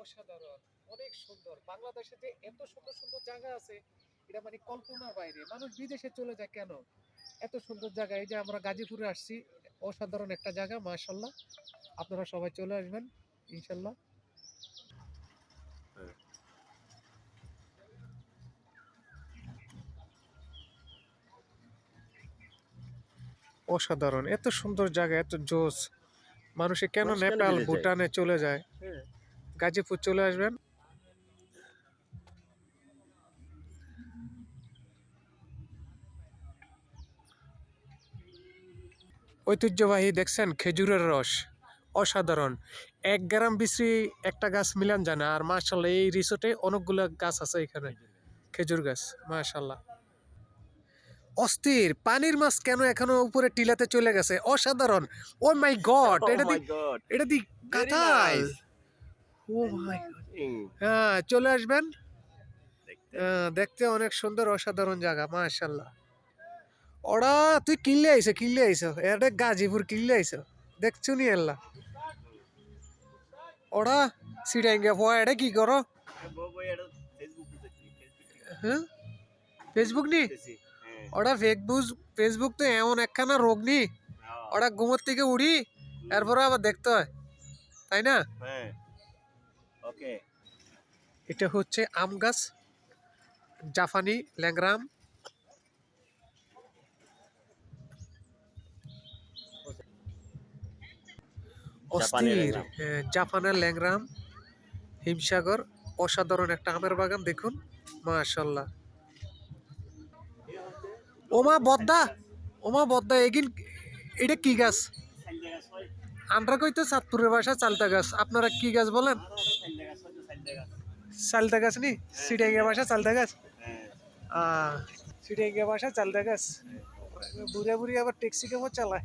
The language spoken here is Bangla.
অসাধারণ, অনেক সুন্দর। বাংলাদেশে যে এত সুন্দর সুন্দর জায়গা আছে, এটা মানে কল্পনার বাইরে। মানুষ বিদেশে চলে যায় কেন? এত সুন্দর জায়গা। এই যে আমরা গাজীপুরে আসছি, অসাধারণ একটা জায়গা, মাশাল্লাহ। আপনারা সবাই চলে আসবেন ইনশাল্লাহ। অসাধারণ, এত সুন্দর জায়গা, এত জোস। মানুষে কেন মানুষ কেন নেপাল বিদেশ যায়? ভুটানে চলে যায়? হ্যাঁ। গাজীপুর চলে আসবেন। ঐতিহ্যবাহী দেখছেন খেজুরের রস, অসাধারণ। 1 গ্রাম বিশ্রী একটা গাছ মিলান জানা। আর মাশাল্লাহ এই রিসোর্টে অনেকগুলো গাছ আছে এখানে, খেজুর গাছ, মাশাল্লাহ। অস্থির পানির মাছ কেন এখনো উপরে টিলাতে চলে গেছে, অসাধারণ। ও মাই গড, Oh এটা দি, my God! এটা দি Very কাঁঠাল। nice. ও মাই গড। Amazing. হ্যাঁ, চলে আসবেন। দেখতে দেখতে অনেক সুন্দর, অসাধারণ জায়গা, মাশাল্লাহ। ওরা তুই কিনলে আইছো এটা গাজীপুর কিনলে আইছো, দেখছো নি আল্লাহ। ওরা সিটাইঙ্গা পোয়া, এটা কি করো? হ্যাঁ, ফেসবুক নি? ওরা ফেসবুক তো এমন একখানা রোগ নি, ওরা ঘুমোর থেকে উড়ি এরপরে আবার দেখতে হয়, তাই না? হ্যাঁ। ওকে। এটা হচ্ছে আম গাছ, জাপানি ল্যাংরাম। অস্থির, জাপানের ল্যাংরাম, হিমসাগর। অসাধারণ একটা আমের বাগান দেখুন, মাশাল্লাহ। ওমা বদ্দা এগিন, এটা কি গাছ? আমরা কইতো চাঁদপুরের ভাষা চালতা গাছ, আপনারা কি গাছ বলেন? চালতা গাছ নি? সিটাইঙ্গা ভাষা চালতা গাছ। সিটাইঙ্গা ভাষা চালতা গাছ। বুড়া বুড়ি আবার ট্যাক্সি কেমন চালায়।